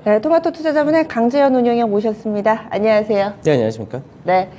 네, 토마토 투자자문의 강재현 운영위원 모셨습니다. 안녕하세요. 네, 안녕하십니까? 네.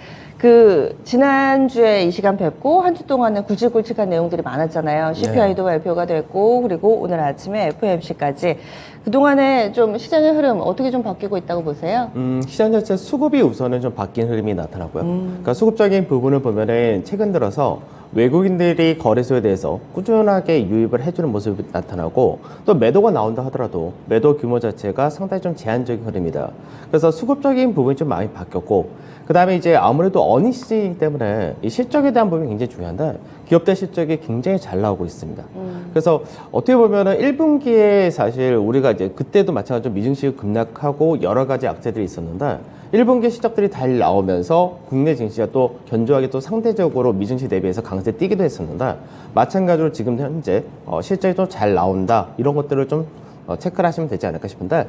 지난주에 이 시간 뵙고 한 주 동안은 굵직굵직한 내용들이 많았잖아요. CPI도 발표가 됐고, 그리고 오늘 아침에 FOMC까지. 그동안에 좀 시장의 흐름 어떻게 좀 바뀌고 있다고 보세요? 시장 자체 수급이 우선은 좀 바뀐 흐름이 나타나고요. 그러니까 수급적인 부분을 보면은 최근 들어서 외국인들이 거래소에 대해서 꾸준하게 유입을 해주는 모습이 나타나고 또 매도가 나온다 하더라도 매도 규모 자체가 상당히 좀 제한적인 흐름이다. 그래서 수급적인 부분이 좀 많이 바뀌었고 그 다음에 이제 아무래도 어닝 시즌이기 때문에 이 실적에 대한 부분이 굉장히 중요한데 기업들 실적이 굉장히 잘 나오고 있습니다. 그래서 어떻게 보면은 1분기에 사실 우리가 이제 그때도 마찬가지로 미증시 급락하고 여러 가지 악재들이 있었는데 1분기 실적들이 잘 나오면서 국내 증시가 또 견조하게 또 상대적으로 미증시 대비해서 강세 뛰기도 했었는데 마찬가지로 지금 현재 실적이 또 잘 나온다 이런 것들을 좀 체크를 하시면 되지 않을까 싶은데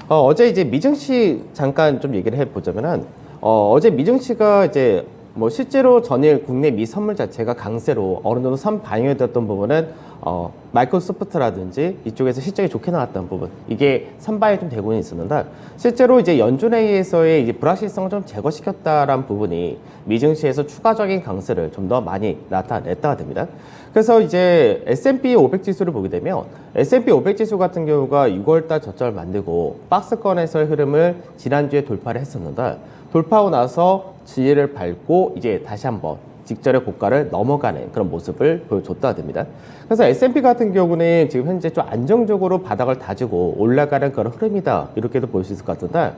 어제 이제 미증시 잠깐 좀 얘기를 해보자면은 어제 미증시가 이제 뭐 실제로 전일 국내 미 선물 자체가 강세로 어느 정도 선반영이 됐던 부분은 마이크로소프트라든지 이쪽에서 실적이 좋게 나왔던 부분 이게 선반영이 좀 되고는 있었는데 실제로 이제 연준회의에서의 이제 불확실성을 좀 제거시켰다라는 부분이 미증시에서 추가적인 강세를 좀 더 많이 나타냈다가 됩니다. 그래서 이제 S&P 500 지수를 보게 되면 S&P 500 지수 같은 경우가 6월달 저점을 만들고 박스권에서의 흐름을 지난주에 돌파를 했었는데 돌파하고 나서 지혜를 밟고 이제 다시 한번 직전의 고가를 넘어가는 그런 모습을 보여줬다 됩니다. 그래서 S&P 같은 경우는 지금 현재 좀 안정적으로 바닥을 다지고 올라가는 그런 흐름이다 이렇게도 볼 수 있을 것 같은데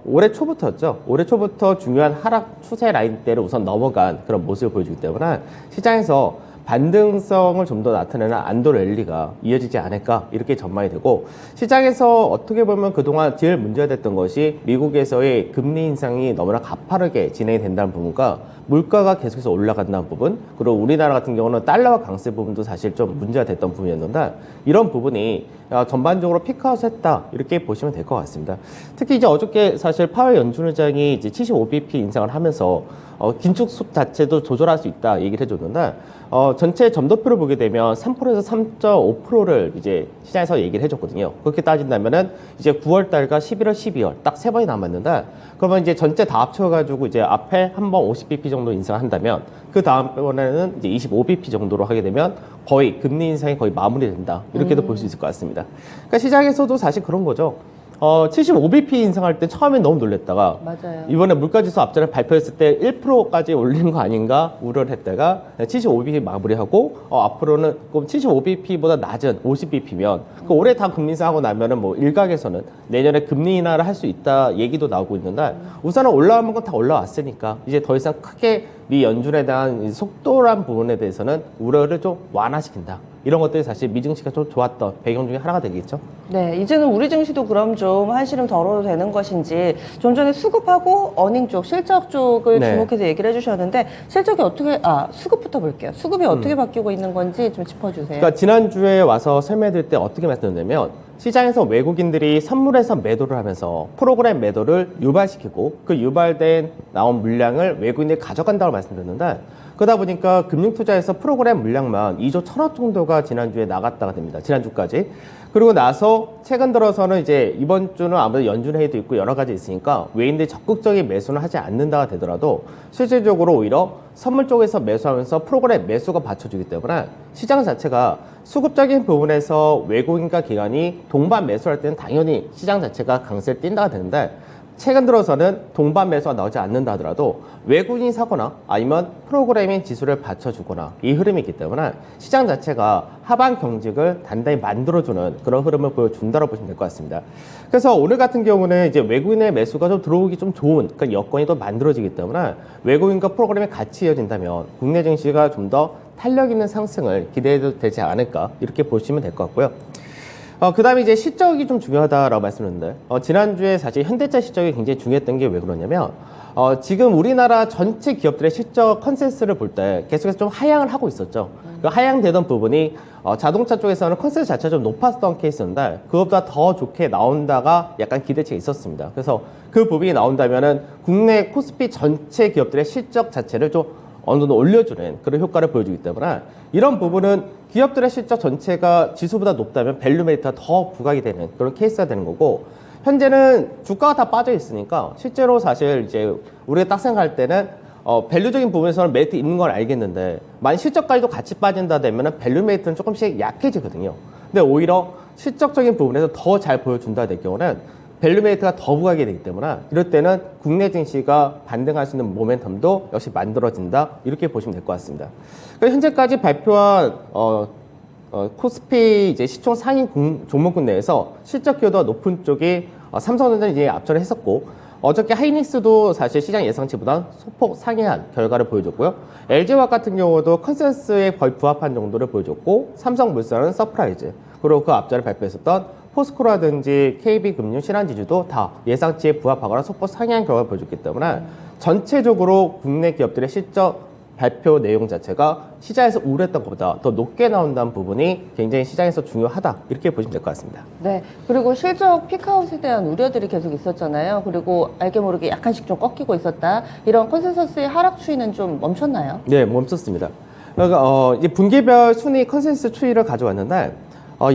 올해 초부터였죠. 올해 초부터 중요한 하락 추세 라인대를 우선 넘어간 그런 모습을 보여주기 때문에 시장에서 반등성을 좀 더 나타내는 안도 랠리가 이어지지 않을까 이렇게 전망이 되고 시장에서 어떻게 보면 그동안 제일 문제가 됐던 것이 미국에서의 금리 인상이 너무나 가파르게 진행이 된다는 부분과 물가가 계속해서 올라간다는 부분 그리고 우리나라 같은 경우는 달러와 강세 부분도 사실 좀 문제가 됐던 부분이었는데 이런 부분이 전반적으로 피크아웃 했다 이렇게 보시면 될 것 같습니다. 특히 이제 어저께 사실 파월 연준의장이 이제 75bp 인상을 하면서 긴축속 자체도 조절할 수 있다 얘기를 해줬는데 전체 점도표를 보게 되면 3%에서 3.5%를 이제 시장에서 얘기를 해줬거든요. 그렇게 따진다면은 이제 9월 달과 11월, 12월 딱 3번이 남았는데 그러면 이제 전체 다 합쳐가지고 이제 앞에 한 번 50bp 정도 인상한다면 그 다음번에는 이제 25bp 정도로 하게 되면 거의 금리 인상이 거의 마무리된다 이렇게도 볼 수 있을 것 같습니다. 그러니까 시장에서도 사실 그런 거죠. 75bp 인상할 때 처음엔 너무 놀랬다가 맞아요. 이번에 물가지수 앞전에 발표했을 때 1%까지 올리는 거 아닌가 우려를 했다가 75bp 마무리하고 앞으로는 75bp보다 낮은 50bp면 올해 다 금리 인상하고 나면은 뭐 일각에서는 내년에 금리 인하를 할 수 있다 얘기도 나오고 있는데 우선은 올라오는 건 다 올라왔으니까 이제 더 이상 크게 미 연준에 대한 속도란 부분에 대해서는 우려를 좀 완화시킨다. 이런 것들이 사실 미증시가 좀 좋았던 배경 중에 하나가 되겠죠. 네, 이제는 우리 증시도 그럼 좀 한시름 덜어도 되는 것인지 좀 전에 수급하고 어닝 쪽, 실적 쪽을 네. 주목해서 얘기를 해주셨는데 실적이 어떻게, 수급부터 볼게요. 수급이 어떻게 바뀌고 있는 건지 좀 짚어주세요. 그러니까 지난주에 와서 설명드릴 때 어떻게 말씀드렸냐면 시장에서 외국인들이 선물에서 매도를 하면서 프로그램 매도를 유발시키고 그 유발된 나온 물량을 외국인들이 가져간다고 말씀드렸는데 그러다 보니까 금융투자에서 프로그램 물량만 2조 1천억 정도가 지난주에 나갔다가 됩니다. 지난주까지. 그리고 나서 최근 들어서는 이제 이번 주는 아무래도 연준회의도 있고 여러 가지 있으니까 외인들이 적극적인 매수는 하지 않는다가 되더라도 실질적으로 오히려 선물 쪽에서 매수하면서 프로그램 매수가 받쳐주기 때문에 시장 자체가 수급적인 부분에서 외국인과 기관이 동반 매수할 때는 당연히 시장 자체가 강세를 띈다가 되는데 최근 들어서는 동반 매수가 나오지 않는다 하더라도 외국인이 사거나 아니면 프로그래밍 지수를 받쳐주거나 이 흐름이 있기 때문에 시장 자체가 하방 경직을 단단히 만들어주는 그런 흐름을 보여준다고 보시면 될 것 같습니다. 그래서 오늘 같은 경우는 이제 외국인의 매수가 좀 들어오기 좀 좋은 그런 여건이 또 만들어지기 때문에 외국인과 프로그램이 같이 이어진다면 국내 증시가 좀 더 탄력 있는 상승을 기대해도 되지 않을까 이렇게 보시면 될 것 같고요. 그 다음에 이제 실적이 좀 중요하다라고 말씀드렸는데, 지난주에 사실 현대차 실적이 굉장히 중요했던 게 왜 그러냐면, 지금 우리나라 전체 기업들의 실적 컨센서스를 볼 때 계속해서 좀 하향을 하고 있었죠. 그 하향되던 부분이 자동차 쪽에서는 컨센서스 자체가 좀 높았던 케이스인데 그것보다 더 좋게 나온다가 약간 기대치가 있었습니다. 그래서 그 부분이 나온다면은 국내 코스피 전체 기업들의 실적 자체를 좀 어느 정도 올려주는 그런 효과를 보여주기 때문에 이런 부분은 기업들의 실적 전체가 지수보다 높다면 밸류 메리트가 더 부각이 되는 그런 케이스가 되는 거고 현재는 주가가 다 빠져 있으니까 실제로 사실 이제 우리가 딱 생각할 때는 밸류적인 부분에서는 메리트 있는 걸 알겠는데 만약 실적까지도 같이 빠진다 되면은 밸류 메리트는 조금씩 약해지거든요. 근데 오히려 실적적인 부분에서 더 잘 보여준다 될 경우는 밸류 메리트가 더 부각이 되기 때문에 이럴 때는 국내 증시가 반등할 수 있는 모멘텀도 역시 만들어진다 이렇게 보시면 될 것 같습니다. 현재까지 발표한 코스피 이제 시총 상위 종목군 내에서 실적 기여도가 높은 쪽이 삼성전자는 이제 앞전에 했었고 어저께 하이닉스도 사실 시장 예상치보다 소폭 상회한 결과를 보여줬고요. LG화학 같은 경우도 컨센서스에 거의 부합한 정도를 보여줬고 삼성물산은 서프라이즈 그리고 그 앞전에 발표했었던 포스코라든지 KB금융 신한지주도 다 예상치에 부합하거나 소폭 상회한 결과를 보여줬기 때문에 전체적으로 국내 기업들의 실적 발표 내용 자체가 시장에서 우려했던 것보다 더 높게 나온다는 부분이 굉장히 시장에서 중요하다 이렇게 보시면 될 것 같습니다. 네. 그리고 실적 피크아웃에 대한 우려들이 계속 있었잖아요. 그리고 알게 모르게 약간씩 좀 꺾이고 있었다. 이런 컨센서스의 하락 추이는 좀 멈췄나요? 네, 멈췄습니다. 그러니까 이제 분기별 순위 컨센서스 추이를 가져왔는데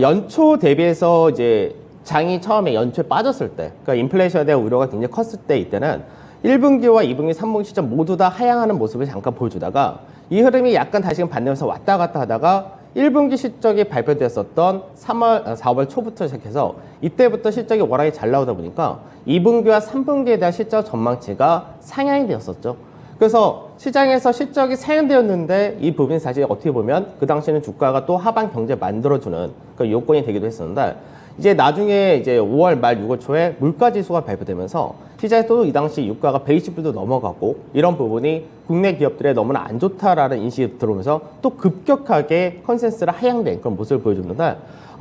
연초 대비해서 이제 장이 처음에 연초에 빠졌을 때, 그러니까 인플레이션에 대한 우려가 굉장히 컸을 때 이때는 1분기와 2분기, 3분기 시점 모두 다 하향하는 모습을 잠깐 보여주다가 이 흐름이 약간 다시금 반대면서 왔다 갔다 하다가 1분기 실적이 발표되었었던 4월 초부터 시작해서 이때부터 실적이 워낙에 잘 나오다 보니까 2분기와 3분기에 대한 실적 전망치가 상향이 되었었죠. 그래서 시장에서 실적이 상향되었는데 이 부분이 사실 어떻게 보면 그 당시에는 주가가 또 하반 경제 만들어주는 그 요건이 되기도 했었는데 이제 나중에 이제 5월 말 6월 초에 물가 지수가 발표되면서 시장에서도 이 당시 유가가 120불도 넘어가고 이런 부분이 국내 기업들에 너무나 안 좋다라는 인식이 들어오면서 또 급격하게 컨센서스를 하향된 그런 모습을 보여줬는데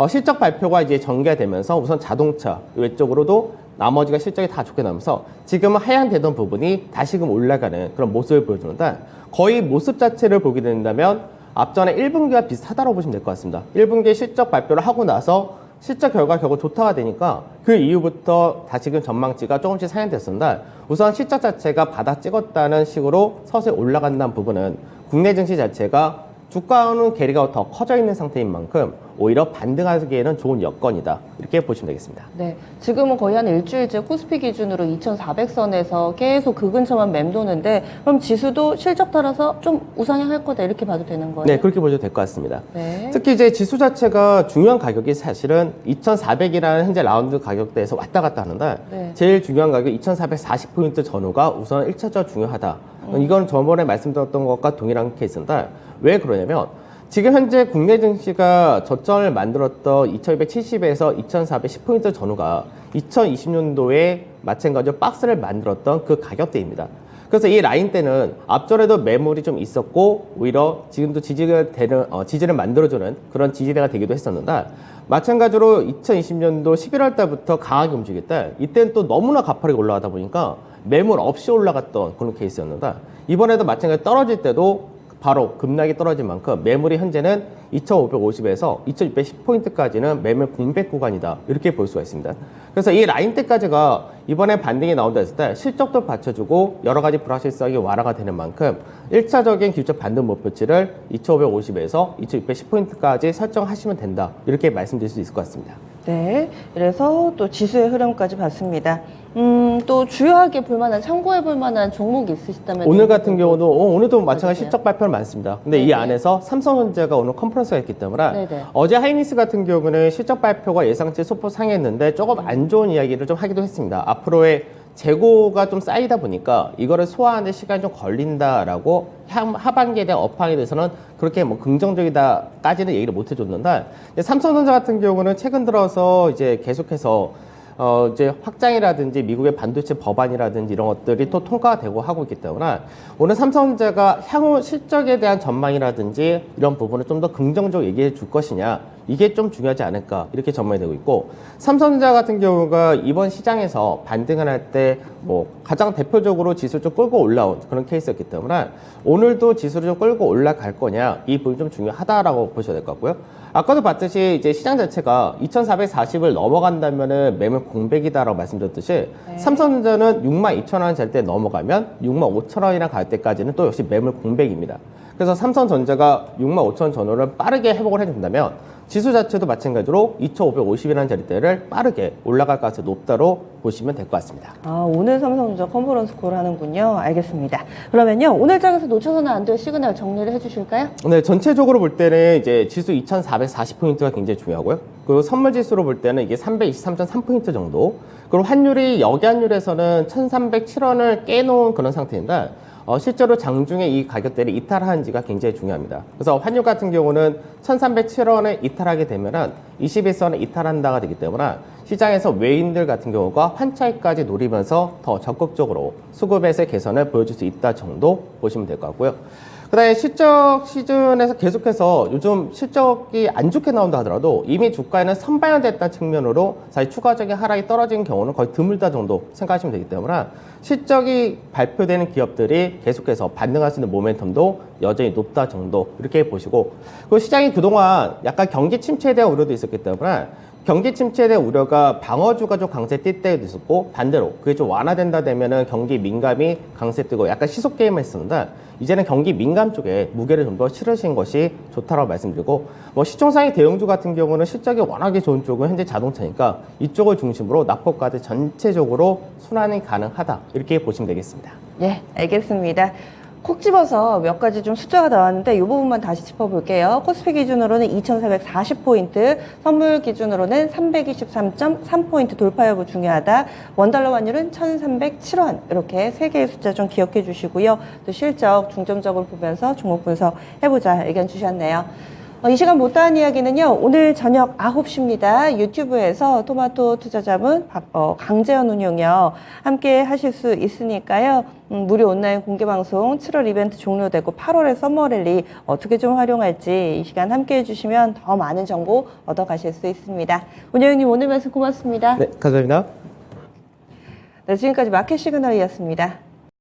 실적 발표가 이제 전개되면서 우선 자동차 외적으로도 나머지가 실적이 다 좋게 나오면서 지금은 하향되던 부분이 다시금 올라가는 그런 모습을 보여주는데 거의 모습 자체를 보게 된다면 앞전에 1분기와 비슷하다고 보시면 될 것 같습니다. 1분기 실적 발표를 하고 나서 실적 결과 결국 좋다가 되니까 그 이후부터 다시금 전망치가 조금씩 상향됐습니다. 우선 실적 자체가 바닥 찍었다는 식으로 서서히 올라간다는 부분은 국내 증시 자체가 주가와는 괴리가 더 커져 있는 상태인 만큼 오히려 반등하기에는 좋은 여건이다 이렇게 보시면 되겠습니다. 네, 지금은 거의 한 일주일째 코스피 기준으로 2,400선에서 계속 그 근처만 맴도는데 그럼 지수도 실적 따라서 좀 우상향할 거다 이렇게 봐도 되는 거예요? 네, 그렇게 보셔도 될 것 같습니다. 네. 특히 이제 지수 자체가 중요한 가격이 사실은 2,400이라는 현재 라운드 가격대에서 왔다 갔다 하는데 네. 제일 중요한 가격이 2,440포인트 전후가 우선 1차적으로 중요하다. 이건 저번에 말씀드렸던 것과 동일한 케이스인데 왜 그러냐면 지금 현재 국내 증시가 저점을 만들었던 2270에서 2410포인트 전후가 2020년도에 마찬가지로 박스를 만들었던 그 가격대입니다. 그래서 이 라인 때는 앞전에도 매물이 좀 있었고 오히려 지금도 지지를 만들어주는 그런 지지대가 되기도 했었는데 마찬가지로 2020년도 11월 달부터 강하게 움직일 때 이때는 또 너무나 가파르게 올라가다 보니까 매물 없이 올라갔던 그런 케이스였는데 이번에도 마찬가지로 떨어질 때도 바로 급락이 떨어진 만큼 매물이 현재는 2,550에서 2,610포인트까지는 매물 공백 구간이다 이렇게 볼 수가 있습니다. 그래서 이 라인 때까지가 이번에 반등이 나온다 했을 때 실적도 받쳐주고 여러 가지 불확실성이 완화가 되는 만큼 1차적인 기술적 반등 목표치를 2,550에서 2,610포인트까지 설정하시면 된다 이렇게 말씀드릴 수 있을 것 같습니다. 네, 그래서 또 지수의 흐름까지 봤습니다. 또 주요하게 볼만한 참고해 볼만한 종목이 있으시다면 오늘 같은 경우도 오늘도 마찬가지 봐주세요. 실적 발표는 많습니다. 근데 이 네네. 안에서 삼성전자가 오늘 컨퍼런스가 있기 때문에 네네. 어제 하이닉스 같은 경우는 실적 발표가 예상치 소폭 상했는데 조금 안 좋은 이야기를 좀 하기도 했습니다. 앞으로의 재고가 좀 쌓이다 보니까 이거를 소화하는데 시간이 좀 걸린다라고 하반기에 대한 업황에 대해서는 그렇게 뭐 긍정적이다까지는 얘기를 못 해줬는데 삼성전자 같은 경우는 최근 들어서 이제 계속해서 이제 확장이라든지 미국의 반도체 법안이라든지 이런 것들이 또 통과가 되고 하고 있기 때문에 오늘 삼성전자가 향후 실적에 대한 전망이라든지 이런 부분을 좀 더 긍정적으로 얘기해 줄 것이냐 이게 좀 중요하지 않을까 이렇게 전망이 되고 있고 삼성전자 같은 경우가 이번 시장에서 반등을 할 때 뭐 가장 대표적으로 지수를 좀 끌고 올라온 그런 케이스였기 때문에 오늘도 지수를 좀 끌고 올라갈 거냐 이 부분이 좀 중요하다라고 보셔야 될 것 같고요. 아까도 봤듯이 이제 시장 자체가 2,440을 넘어간다면은 매물 공백이다라고 말씀드렸듯이 네. 삼성전자는 62,000원 잘 때 넘어가면 65,000원이랑 갈 때까지는 또 역시 매물 공백입니다. 그래서 삼성전자가 65,000원 전후를 빠르게 회복을 해준다면 지수 자체도 마찬가지로 2,550이라는 자리대를 빠르게 올라갈 가능성이 높다로 보시면 될 것 같습니다. 오늘 삼성전자 컨퍼런스 콜 하는군요. 알겠습니다. 그러면요, 오늘 장에서 놓쳐서는 안 될 시그널 정리를 해주실까요? 네, 전체적으로 볼 때는 이제 지수 2,440포인트가 굉장히 중요하고요. 그리고 선물 지수로 볼 때는 이게 323.3포인트 정도. 그리고 환율이 여기환율에서는 1,307원을 깨놓은 그런 상태인데, 실제로 장중에 이 가격대를 이탈하는지가 굉장히 중요합니다. 그래서 환율 같은 경우는 1,307원을 이탈하게 되면은 21선을 이탈한다가 되기 때문에 시장에서 외인들 같은 경우가 환차익까지 노리면서 더 적극적으로 수급에서의 개선을 보여줄 수 있다 정도 보시면 될 것 같고요. 그 다음에 실적 시즌에서 계속해서 요즘 실적이 안 좋게 나온다 하더라도 이미 주가에는 선반영됐다는 측면으로 사실 추가적인 하락이 떨어진 경우는 거의 드물다 정도 생각하시면 되기 때문에 실적이 발표되는 기업들이 계속해서 반등할 수 있는 모멘텀도 여전히 높다 정도 이렇게 보시고, 그리고 시장이 그동안 약간 경기 침체에 대한 우려도 있었기 때문에 경기 침체에 대한 우려가 방어주가 좀 강세 뛸 때도 있었고, 반대로 그게 좀 완화된다 되면은 경기 민감이 강세 뜨고 약간 시속 게임을 했었는데, 이제는 경기 민감 쪽에 무게를 좀 더 실으신 것이 좋다라고 말씀드리고, 시총상의 대형주 같은 경우는 실적이 워낙에 좋은 쪽은 현재 자동차니까 이쪽을 중심으로 납법가들 전체적으로 순환이 가능하다 이렇게 보시면 되겠습니다. 네, 알겠습니다. 콕 집어서 몇 가지 좀 숫자가 나왔는데 이 부분만 다시 짚어볼게요. 코스피 기준으로는 2,440포인트, 선물 기준으로는 323.3포인트 돌파 여부 중요하다. 원달러 환율은 1,307원. 이렇게 세 개의 숫자 좀 기억해 주시고요. 또 실적 중점적으로 보면서 종목 분석 해보자 의견 주셨네요. 이 시간 못다한 이야기는요, 오늘 저녁 9시입니다. 유튜브에서 토마토 투자자문 강재현 운용이요, 함께 하실 수 있으니까요. 무료 온라인 공개방송 7월 이벤트 종료되고 8월에 서머랠리 어떻게 좀 활용할지 이 시간 함께 해주시면 더 많은 정보 얻어가실 수 있습니다. 운영님 오늘 말씀 고맙습니다. 네, 감사합니다. 네, 지금까지 마켓 시그널이었습니다.